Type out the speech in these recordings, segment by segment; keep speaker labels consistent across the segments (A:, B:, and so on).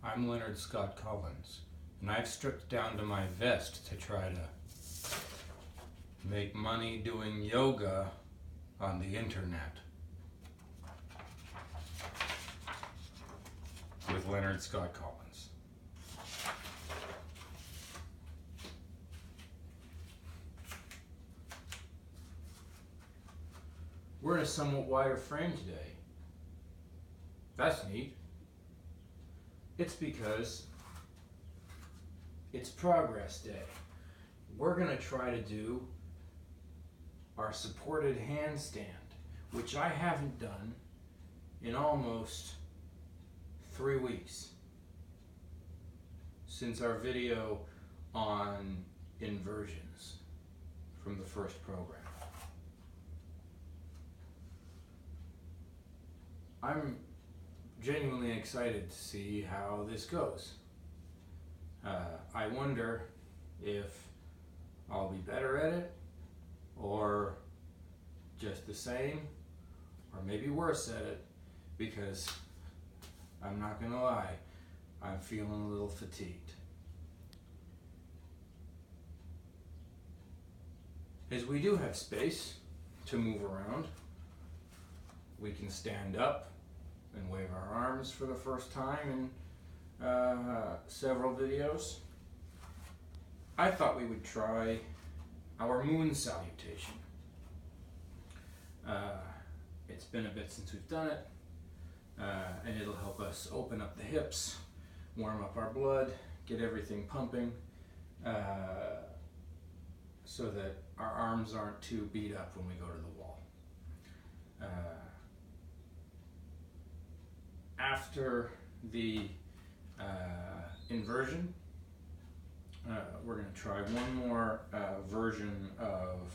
A: I'm Leonard Scott Collins, and I've stripped down to my vest to try to make money doing yoga on the internet with Leonard Scott Collins. We're in a somewhat wider frame today. That's neat. It's because it's Progress Day. We're going to try to do our supported handstand, which I haven't done in almost 3 weeks since our video on inversions from the first program. I'm genuinely excited to see how this goes. I wonder if I'll be better at it, or just the same, or maybe worse at it, because I'm not gonna lie, I'm feeling a little fatigued. As we do have space to move around, we can stand up and wave our arms for the first time in several videos. I thought we would try our moon salutation. It's been a bit since we've done it, and it'll help us open up the hips, warm up our blood, get everything pumping, so that our arms aren't too beat up when we go to the wall. After the inversion, we're going to try one more version of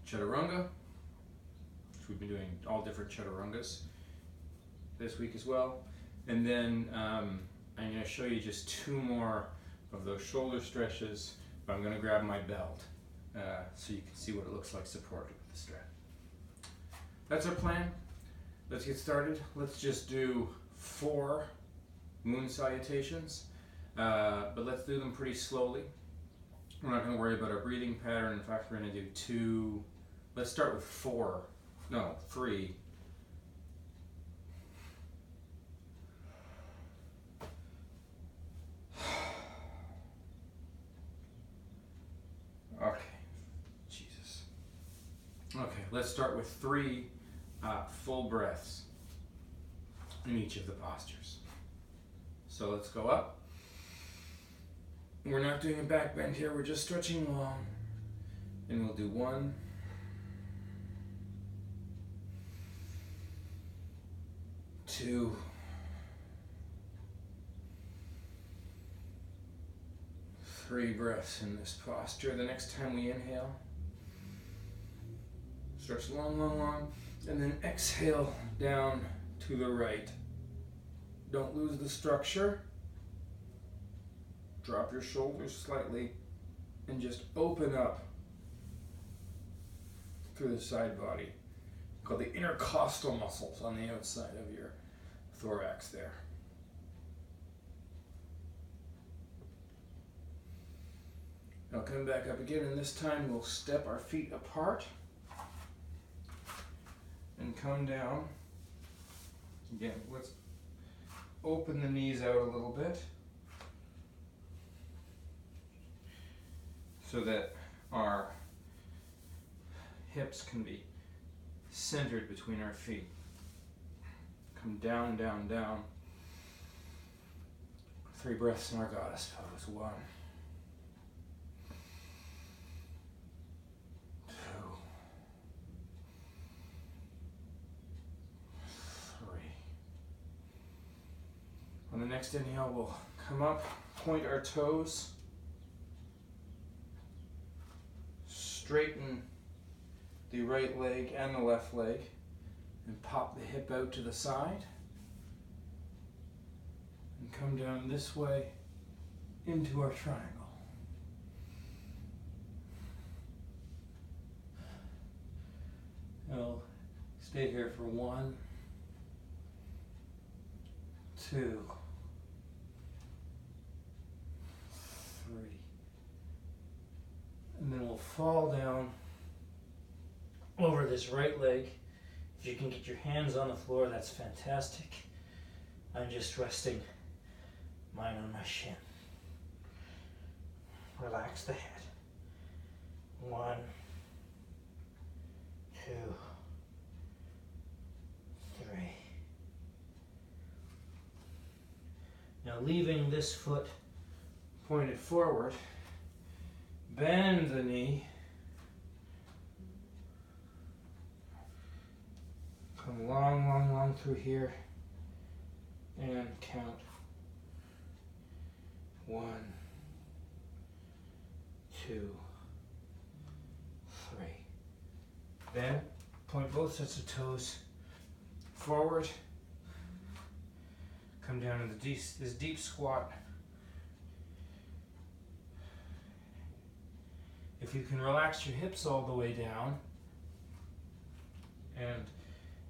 A: chaturanga, which we've been doing all different chaturangas this week as well. And then I'm going to show you just 2 more of those shoulder stretches, but I'm going to grab my belt so you can see what it looks like supported with the strap. That's our plan. Let's get started. Let's just do 4 moon salutations, but let's do them pretty slowly. We're not going to worry about our breathing pattern. In fact, we're going to do 2. Let's start with 3. Okay, Jesus. Okay, let's start with 3 full breaths in each of the postures. So let's go up. We're not doing a back bend here, we're just stretching long. And we'll do 1, 2, 3 breaths in this posture. The next time we inhale, stretch long, long, long, and then exhale down to the right. Don't lose the structure. Drop your shoulders slightly and just open up through the side body. Called the intercostal muscles on the outside of your thorax there. Now come back up again, and this time we'll step our feet apart and come down. Again, let's open the knees out a little bit so that our hips can be centered between our feet. Come down, down, down. 3 breaths in our goddess pose. 1, 2, 3. On the next inhale, we'll come up, point our toes, straighten the right leg and the left leg, and pop the hip out to the side, and come down this way into our triangle. I'll stay here for 1, 2, 3. And then we'll fall down over this right leg. If you can get your hands on the floor, that's fantastic. I'm just resting mine on my shin. Relax the head. 1, 2, 3. Now leaving this foot pointed forward, bend the knee. Come long, long, long through here and count. 1, 2, 3. Then point both sets of toes forward. Come down into this deep squat. If you can relax your hips all the way down and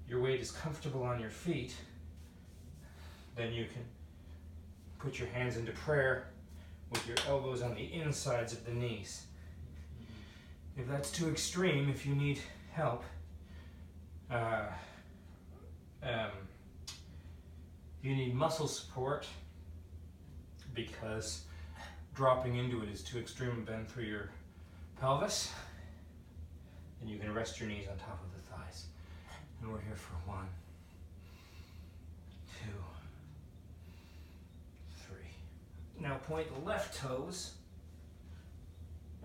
A: your weight is comfortable on your feet, then you can put your hands into prayer with your elbows on the insides of the knees. If that's too extreme, if you need help, you need muscle support because dropping into it is too extreme and bend through your pelvis, and you can rest your knees on top of the thighs. And we're here for 1, 2, 3. Now point the left toes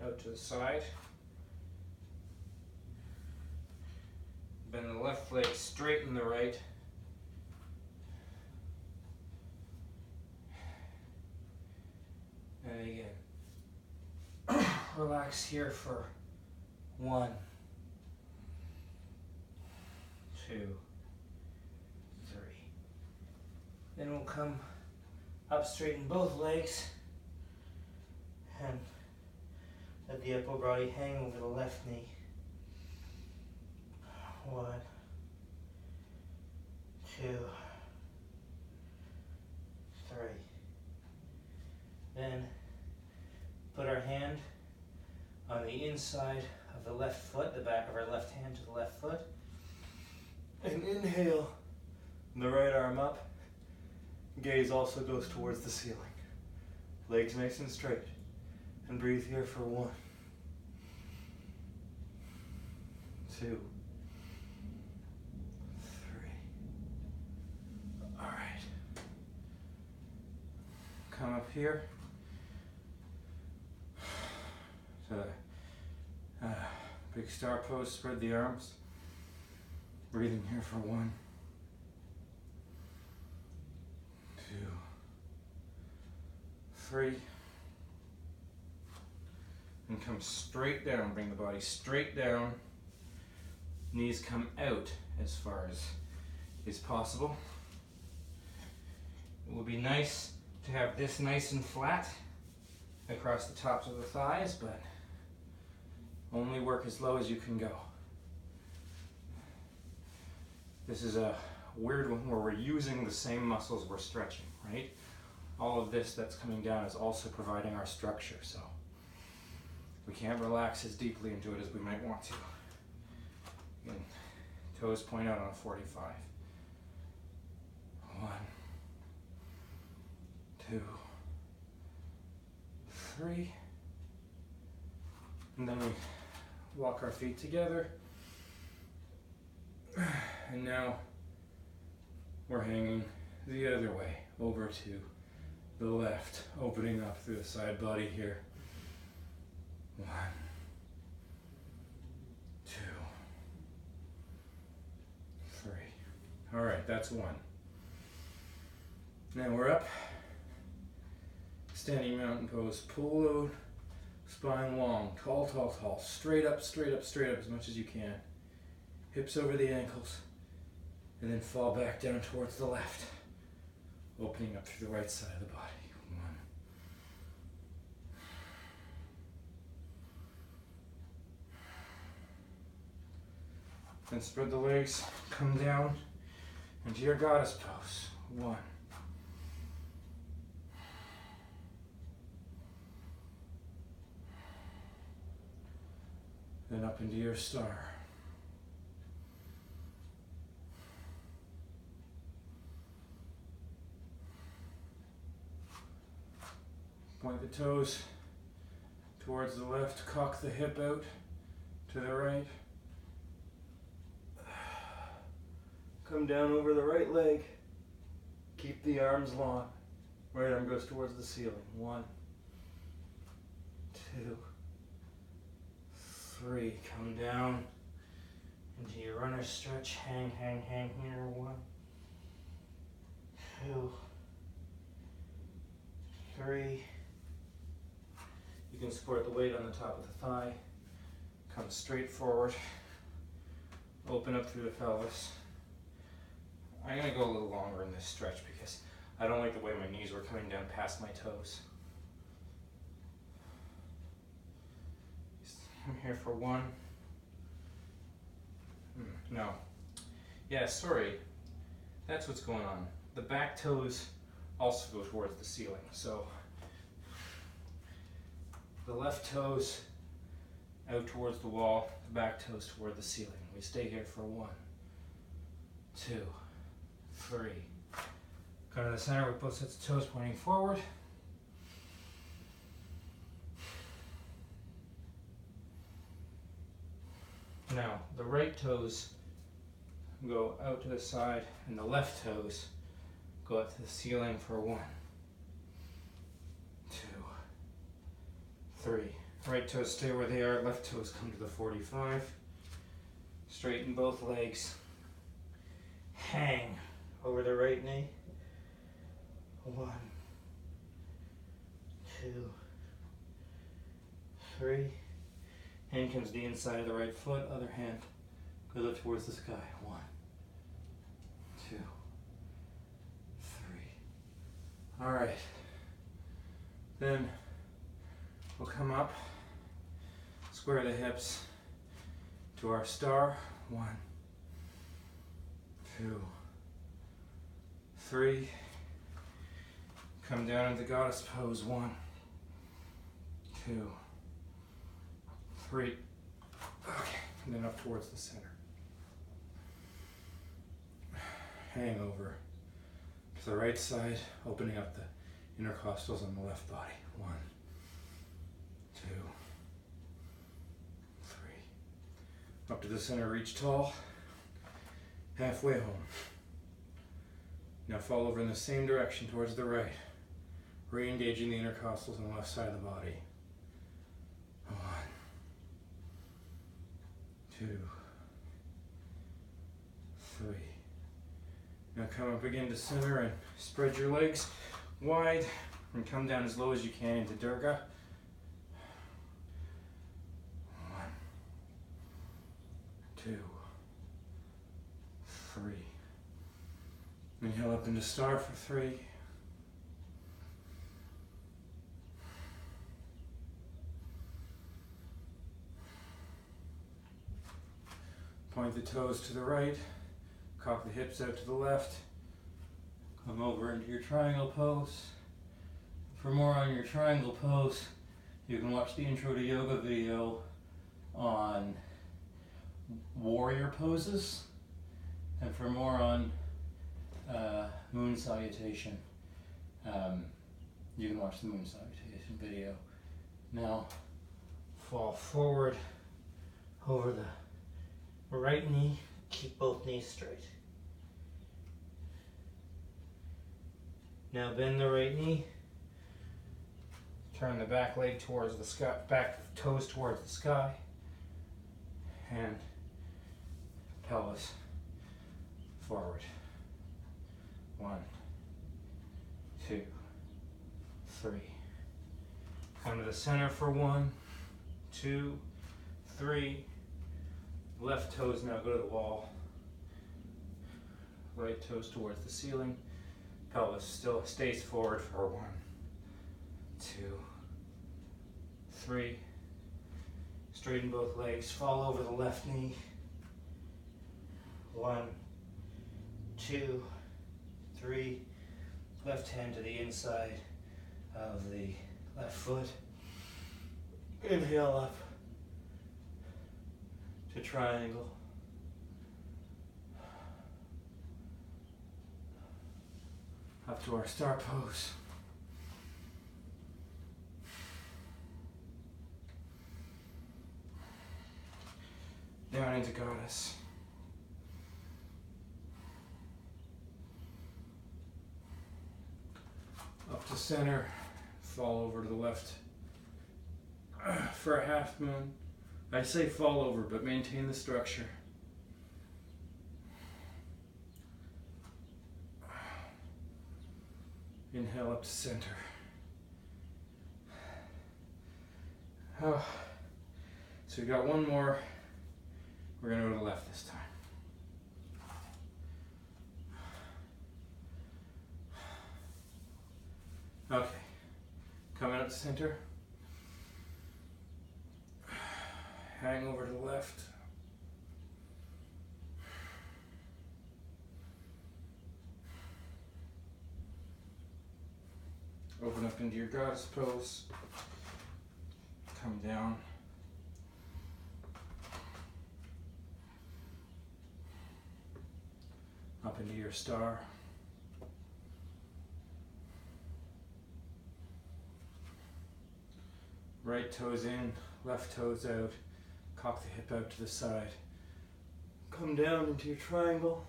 A: out to the side. Bend the left leg, straighten the right. And again, relax here for 1, 2, 3. Then we'll come up, straighten both legs, and let the upper body hang over the left knee. 1, 2, 3. Then put our hand on the inside of the left foot, the back of our left hand to the left foot. And inhale, the right arm up. Gaze also goes towards the ceiling. Legs nice and straight. And breathe here for 1, 2, 3. All right. Come up here. So, big star pose, spread the arms. Breathing here for 1, 2, 3. And come straight down, bring the body straight down. Knees come out as far as is possible. It would be nice to have this nice and flat across the tops of the thighs, but only work as low as you can go. This is a weird one where we're using the same muscles we're stretching, right? All of this that's coming down is also providing our structure, so we can't relax as deeply into it as we might want to. Again, toes point out on a 45. 1, 2, 3. And then we walk our feet together. And now we're hanging the other way, over to the left, opening up through the side body here. 1, 2, 3. All right, that's 1. Now we're up. Standing mountain pose. Pull out, spine long, tall, tall, tall. Straight up, straight up, straight up as much as you can. Hips over the ankles. And then fall back down towards the left. Opening up through the right side of the body. 1. Then spread the legs, come down into your goddess pose. 1. then up into your star. Point the toes towards the left, cock the hip out to the right. Come down over the right leg. Keep the arms long. Right arm goes towards the ceiling. 1, 2, 3. Come down into your runner stretch. Hang here. 1, 2, 3. You can support the weight on the top of the thigh. Come straight forward. Open up through the pelvis. I'm going to go a little longer in this stretch because I don't like the way my knees were coming down past my toes. I'm here for 1. No. Yeah, sorry. That's what's going on. The back toes also go towards the ceiling. So the left toes out towards the wall, the back toes toward the ceiling. We stay here for 1, 2, 3. Come to the center with both sets of toes pointing forward. Now, the right toes go out to the side and the left toes go up to the ceiling for 1, 2, 3. Right toes stay where they are, left toes come to the 45. Straighten both legs. Hang over the right knee. 1, 2, 3. Hand comes to the inside of the right foot, other hand goes up towards the sky. 1, 2, 3. All right. Then we'll come up, square the hips to our star. 1, 2, 3. Come down into goddess pose. 1, 2, 3. Okay, and then up towards the center. Hang over to the right side, opening up the intercostals on the left body. 1, 2, 3. Up to the center, reach tall. Halfway home. Now fall over in the same direction towards the right. Re-engaging the intercostals on the left side of the body. 1, 2, 3. Now come up again to center and spread your legs wide and come down as low as you can into Durga. 1, 2, 3. Inhale up into star for 3. Point the toes to the right, cock the hips out to the left, come over into your triangle pose. For more on your triangle pose, you can watch the intro to yoga video on warrior poses, and for more on moon salutation, you can watch the moon salutation video. Now, fall forward over the right knee, keep both knees straight. Now bend the right knee, turn the back leg towards the sky, back toes towards the sky, and pelvis forward. 1, 2, 3. Come to the center for 1, 2, 3. Left toes now go to the wall. Right toes towards the ceiling. Pelvis still stays forward for 1, 2, 3. Straighten both legs. Fall over the left knee. 1, 2, 3. Left hand to the inside of the left foot. Inhale up. to triangle. Up to our star pose. Down into goddess. Up to center, fall over to the left for a half moon. I say fall over, but maintain the structure. Inhale up to center. Oh. So we got one more. We're going to go to the left this time. Okay. Coming up to center. Hang over to the left. Open up into your goddess pose. Come down. Up into your star. Right toes in, left toes out. Cock the hip out to the side. Come down into your triangle.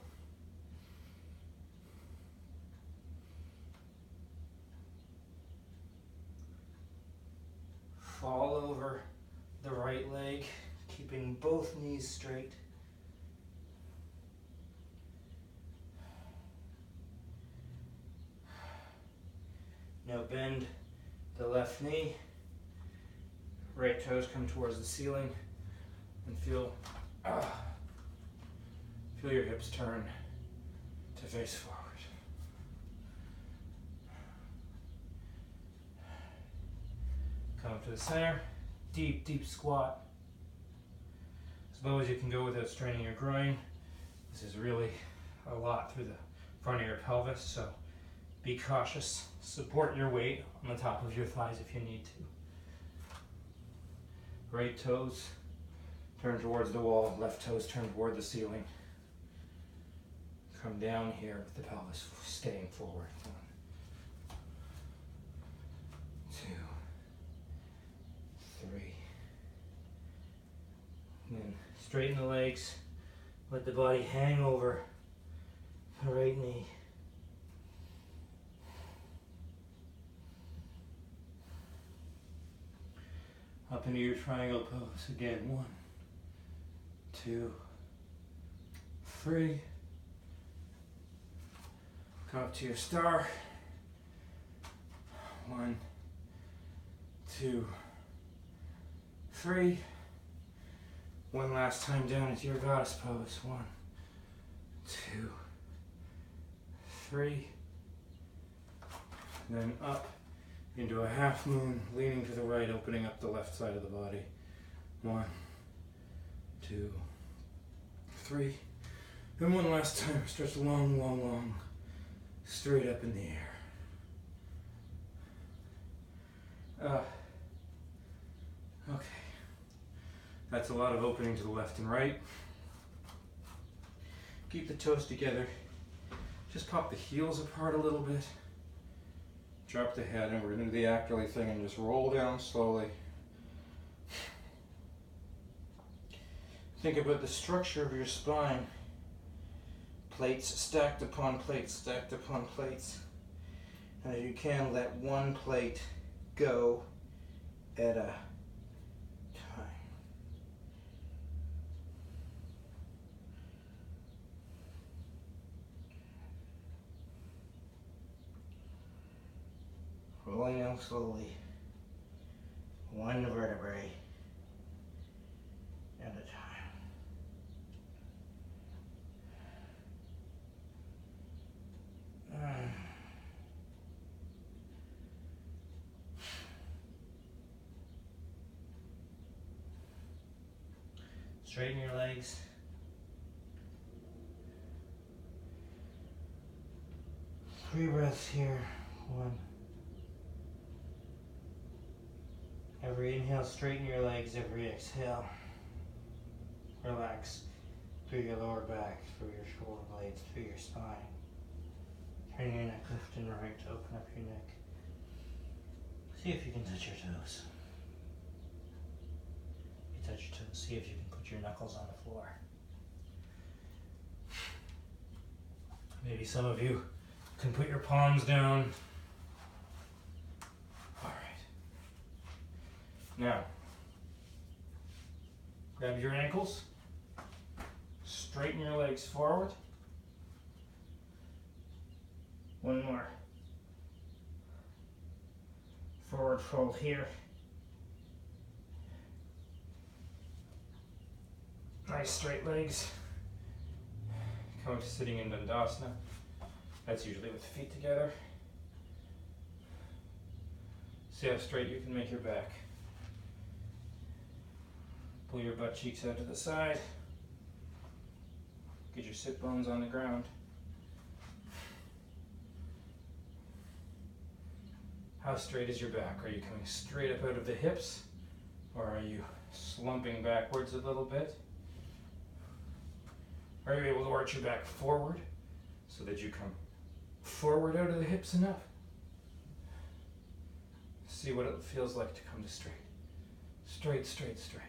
A: Fall over the right leg, keeping both knees straight. Now bend the left knee. Right toes come towards the ceiling and feel your hips turn to face forward. Come up to the center, deep, deep squat. As low as you can go without straining your groin. This is really a lot through the front of your pelvis, so be cautious. Support your weight on the top of your thighs if you need to. Right toes turn towards the wall, left toes turn toward the ceiling. Come down here with the pelvis staying forward. 1, 2, 3. And then straighten the legs. Let the body hang over the right knee. Up into your triangle pose. Again, 1, 2, 3. Come up to your star. 1, 2, 3. One last time down into your goddess pose. 1, 2, 3. Then up into a half moon, leaning to the right, opening up the left side of the body. 1, 2, 3. Then one last time, stretch long, long, long, straight up in the air. Okay. That's a lot of opening to the left and right. Keep the toes together. Just pop the heels apart a little bit. Drop the head, and we're going to do the acroly thing and just roll down slowly. Think about the structure of your spine. Plates stacked upon plates, stacked upon plates. And if you can, let one plate go at a time. Rolling down slowly, one vertebrae at a time. Straighten your legs. Three breaths here. 1. Every inhale, straighten your legs. Every exhale,
B: relax through your lower back, through your shoulder blades, through your spine. Turn your neck left and right to open up your neck. See if you can touch your toes. If you touch your toes, see if you can put your knuckles on the floor. Maybe some of you can put your palms down. All right. Now, grab your ankles, straighten your legs forward. One more. Forward fold here. Nice straight legs. Come to sitting in Dandasana. That's usually with the feet together. See how straight you can make your back. Pull your butt cheeks out to the side. Get your sit bones on the ground. How straight is your back? Are you coming straight up out of the hips? Or are you slumping backwards a little bit? Are you able to arch your back forward so that you come forward out of the hips enough? See what it feels like to come to straight. Straight, straight, straight.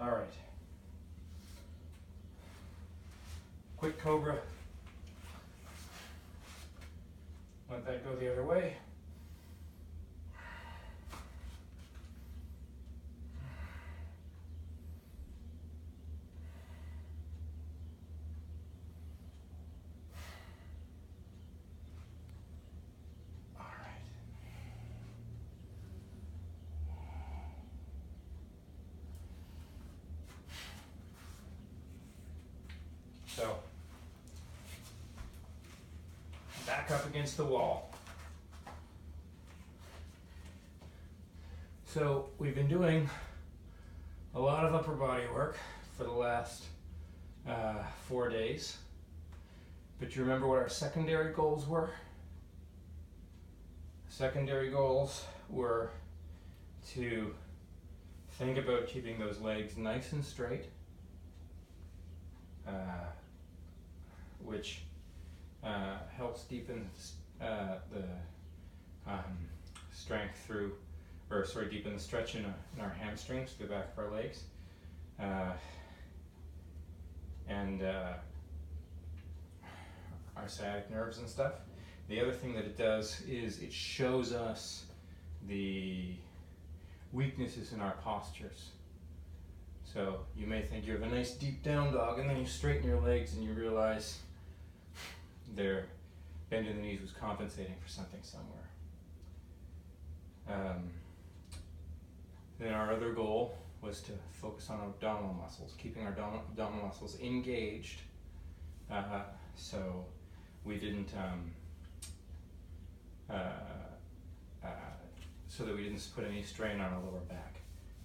B: All right. Quick cobra. Let that go the other way. All right. So, back up against the wall. So we've been doing a lot of upper body work for the last 4 days. But you remember what our secondary goals were? Secondary goals were to think about keeping those legs nice and straight, which helps deepen the strength through, or sorry, deepen the stretch in our hamstrings, the back of our legs, and our sciatic nerves and stuff. The other thing that it does is it shows us the weaknesses in our postures. So you may think you have a nice deep down dog, and then you straighten your legs and you realize their bend in the knees was compensating for something somewhere. Then our other goal was to focus on abdominal muscles, keeping our abdominal muscles engaged, so we didn't so that we didn't put any strain on our lower back,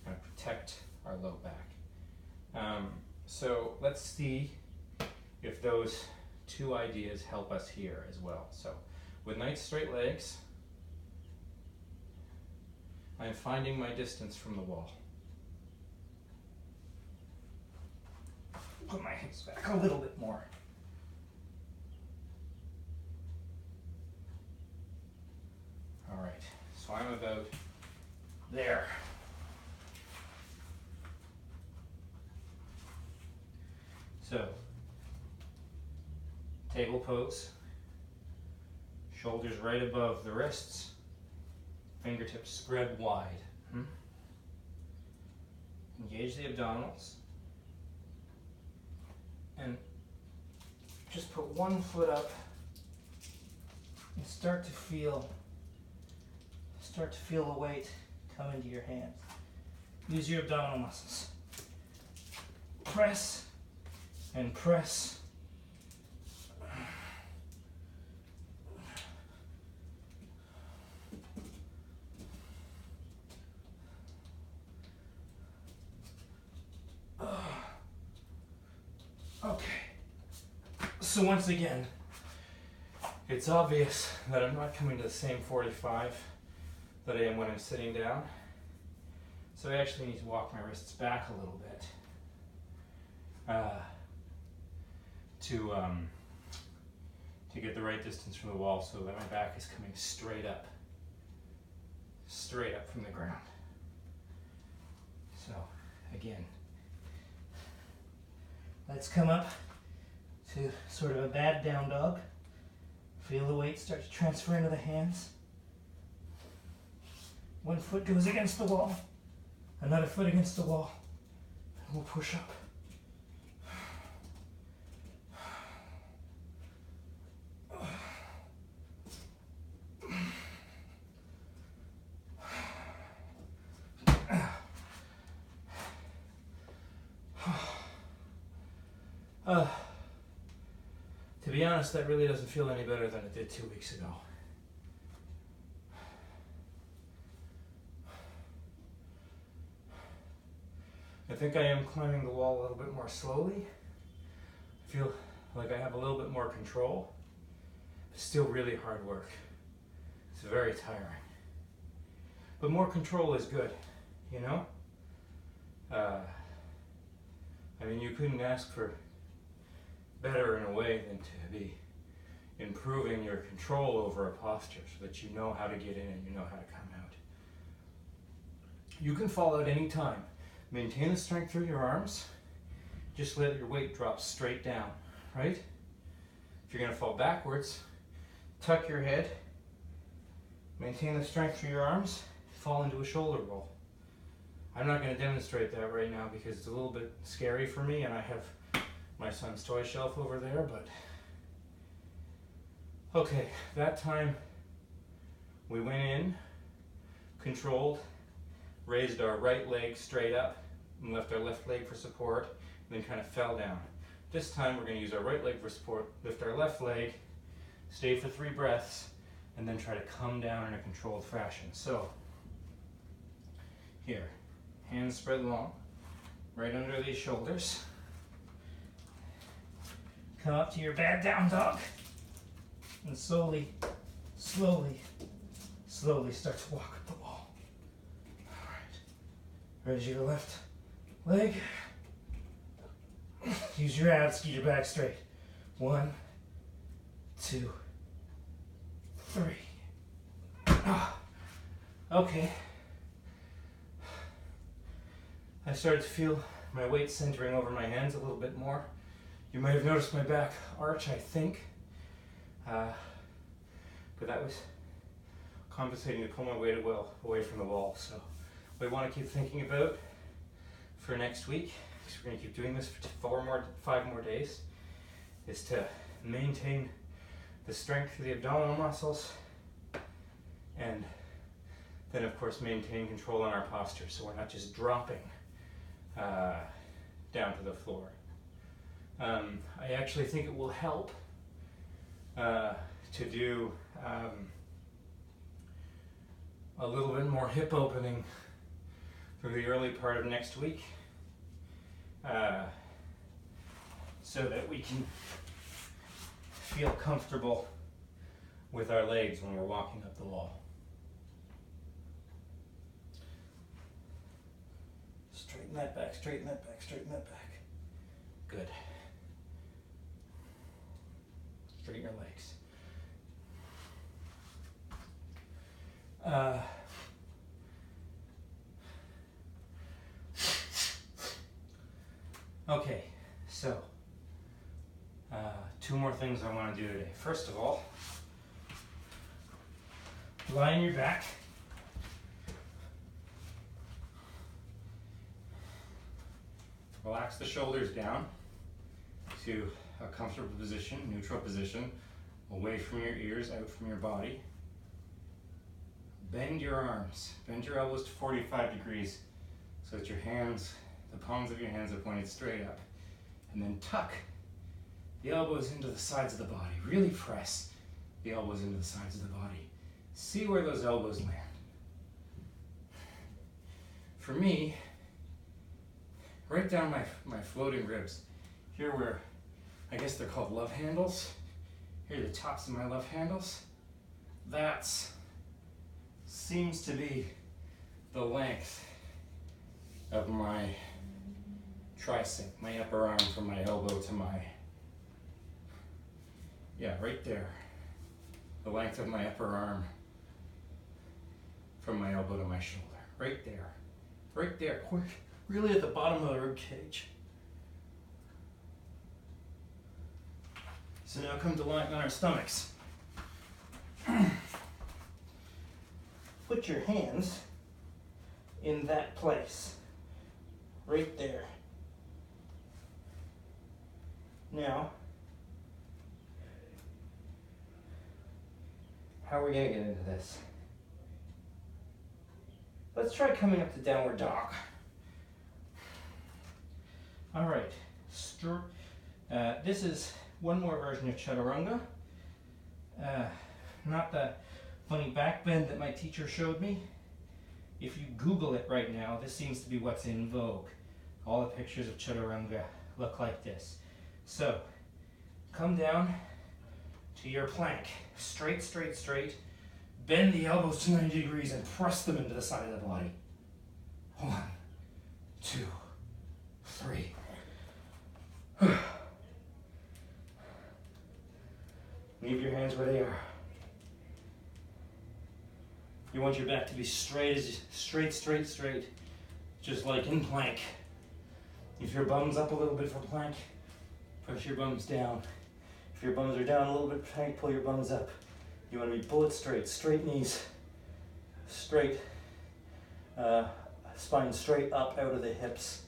B: and protect our low back. So let's see if those two ideas help us here as well. So with nice straight legs, I am finding my distance from the wall. Put my hips back a little bit more. All right, so I'm about there. So, table pose, shoulders right above the wrists, fingertips spread wide. Engage the abdominals, and just put one foot up and start to feel the weight come into your hands. Use your abdominal muscles. Press and press. Okay. So once again, it's obvious that I'm not coming to the same 45 that I am when I'm sitting down. So I actually need to walk my wrists back a little bit to get the right distance from the wall so that my back is coming straight up from the ground. So again, let's come up to sort of a bad down dog. Feel the weight start to transfer into the hands. One foot goes against the wall, another foot against the wall, and we'll push up. To be honest, that really doesn't feel any better than it did 2 weeks ago. I think I am climbing the wall a little bit more slowly. I feel like I have a little bit more control. It's still really hard work. It's very tiring. But more control is good, you know? I mean, you couldn't ask for better in a way than to be improving your control over a posture so that you know how to get in and you know how to come out. You can fall out any time. Maintain the strength through your arms. Just let your weight drop straight down, right? If you're going to fall backwards, tuck your head, maintain the strength through your arms, fall into a shoulder roll. I'm not going to demonstrate that right now because it's a little bit scary for me and I have my son's toy shelf over there, but okay, that time we went in, controlled, raised our right leg straight up and left our left leg for support, and then kind of fell down. This time we're going to use our right leg for support, lift our left leg, stay for 3 breaths, and then try to come down in a controlled fashion. So, here, hands spread long, right under these shoulders. Come up to your bad down dog, and slowly start to walk up the wall. All right, raise your left leg. Use your abs to get your back straight. 1, 2, 3. Okay. I started to feel my weight centering over my hands a little bit more. You might have noticed my back arch, I think. But that was compensating to pull my weight away from the wall. So what I want to keep thinking about for next week, because we're going to keep doing this for 5 more days, is to maintain the strength of the abdominal muscles and then of course maintain control on our posture so we're not just dropping down to the floor. I actually think it will help to do a little bit more hip opening through the early part of next week so that we can feel comfortable with our legs when we're walking up the wall. Straighten that back, straighten that back, straighten that back. Good. Straighten your legs. Okay, so 2 more things I want to do today. First of all, lie on your back. Relax the shoulders down to a comfortable position, neutral position, away from your ears, out from your body. Bend your arms, bend your elbows to 45 degrees so that your hands, the palms of your hands are pointed straight up. And then tuck the elbows into the sides of the body. Really press the elbows into the sides of the body. See where those elbows land. For me, right down my floating ribs, here where, I guess they're called love handles. Here are the tops of my love handles. That's seems to be the length of my tricep, my upper arm from my elbow to my, yeah, right there. The length of my upper arm from my elbow to my shoulder. Right there. Right there. Quick. Really at the bottom of the rib cage. So now come to lying on our stomachs. Put your hands in that place. Right there. Now, how are we going to get into this? Let's try coming up to downward dog. All right. This is one more version of chaturanga. Not the funny back bend that my teacher showed me. If you Google it right now, this seems to be what's in vogue. All the pictures of chaturanga look like this. So, come down to your plank. Straight, straight, straight. Bend the elbows to 90 degrees and press them into the side of the body. 1, 2, 3. Leave your hands where they are. You want your back to be straight, straight, just like in plank. If your bum's up a little bit for plank, push your bums down. If your bums are down a little bit for plank, pull your bums up. You want to be bullet straight, straight knees, straight, spine straight up out of the hips.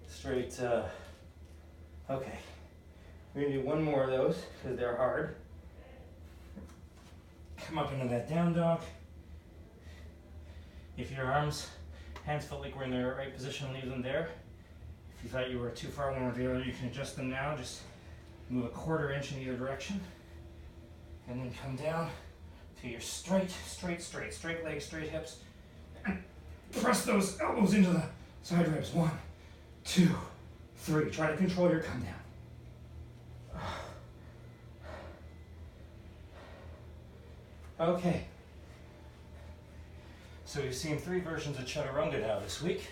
B: Straight, okay. We're going to do one more of those because they're hard. Come up into that down dog. If your hands felt like we're in the right position, leave them there. If you thought you were too far one or the other, you can adjust them now. Just move a 1/4 inch in either direction. And then come down to your straight legs, straight hips. And press those elbows into the side ribs. 1, 2, 3. Try to control your come down. Okay. So we've seen 3 versions of chaturanga now this week.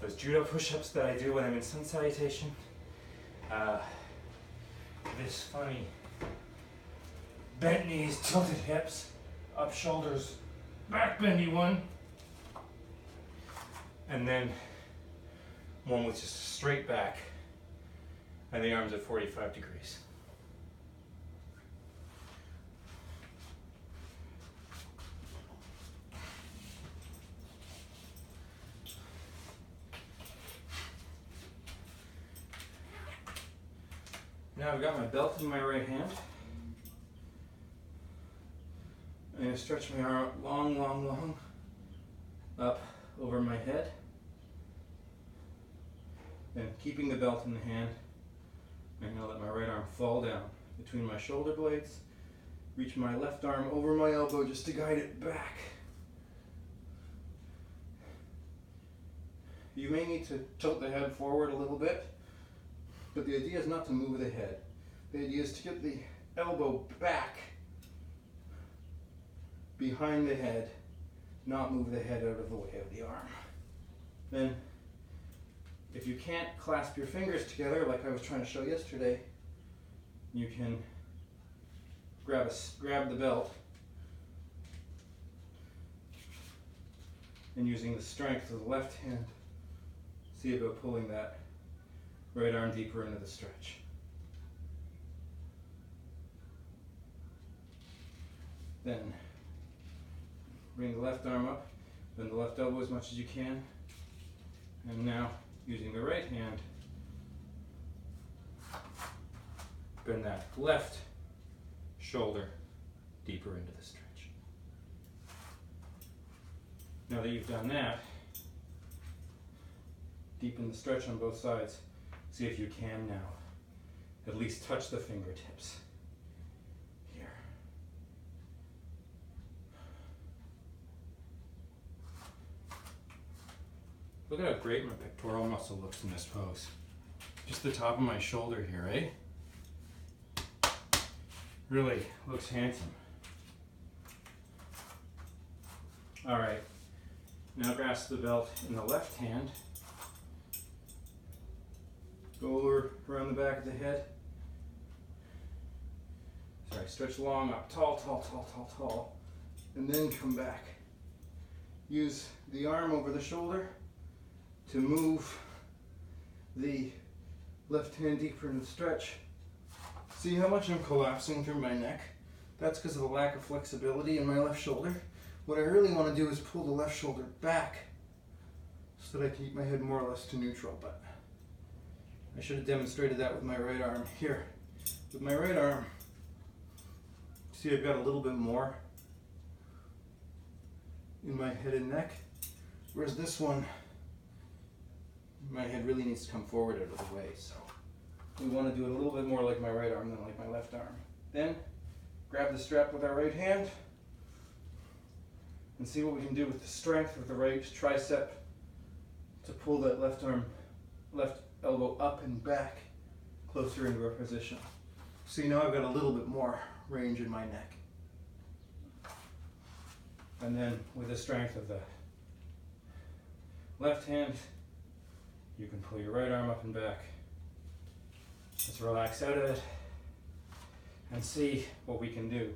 B: Those judo push-ups that I do when I'm in sun salutation. This funny bent knees, tilted hips, up shoulders, back bendy one. And then one with just a straight back and the arms at 45 degrees. Now I've got my belt in my right hand. I'm going to stretch my arm long up over my head. Then keeping the belt in the hand, I'm going to let my right arm fall down between my shoulder blades. Reach my left arm over my elbow just to guide it back. You may need to tilt the head forward a little bit, but the idea is not to move the head. The idea is to get the elbow back behind the head, not move the head out of the way of the arm. Then, if you can't clasp your fingers together like I was trying to show yesterday, you can grab the belt and using the strength of the left hand, see about pulling that right arm deeper into the stretch. Then bring the left arm up, bend the left elbow as much as you can, and now using the right hand, bend that left shoulder deeper into the stretch. Now that you've done that, deepen the stretch on both sides. See if you can now at least touch the fingertips here. Look at how great my pectoral muscle looks in this pose. Just the top of my shoulder here, eh? Really looks handsome.
A: All right, now grasp the belt in the left hand. Go over around the back of the head. Sorry, stretch long, up tall, tall, tall, tall, tall, and then come back. Use the arm over the shoulder to move the left hand deeper in the stretch. See how much I'm collapsing through my neck? That's because of the lack of flexibility in my left shoulder. What I really want to do is pull the left shoulder back so that I can keep my head more or less to neutral, but I should have demonstrated that with my right arm. Here, with my right arm, see I've got a little bit more in my head and neck, whereas this one, my head really needs to come forward out of the way, so we want to do it a little bit more like my right arm than like my left arm. Then, grab the strap with our right hand and see what we can do with the strength of the right tricep to pull that left arm, left elbow up and back closer into our position. See, now I've got a little bit more range in my neck. And then with the strength of the left hand, you can pull your right arm up and back. Let's relax out of it and see what we can do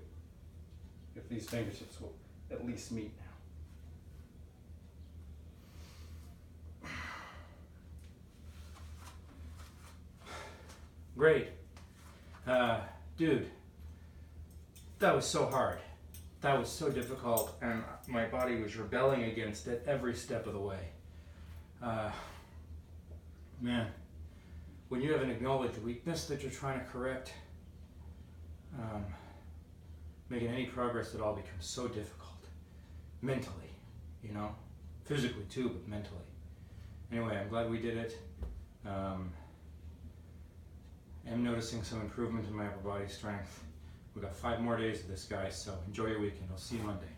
A: if these fingertips will at least meet now. Great. Dude, that was so hard. That was so difficult, and my body was rebelling against it every step of the way. Man, when you have an acknowledged weakness that you're trying to correct, making any progress at all becomes so difficult. Mentally, you know, physically too, but mentally. Anyway, I'm glad we did it. I'm noticing some improvement in my upper body strength. We've got 5 more days of this, guys, so enjoy your weekend. I'll see you Monday.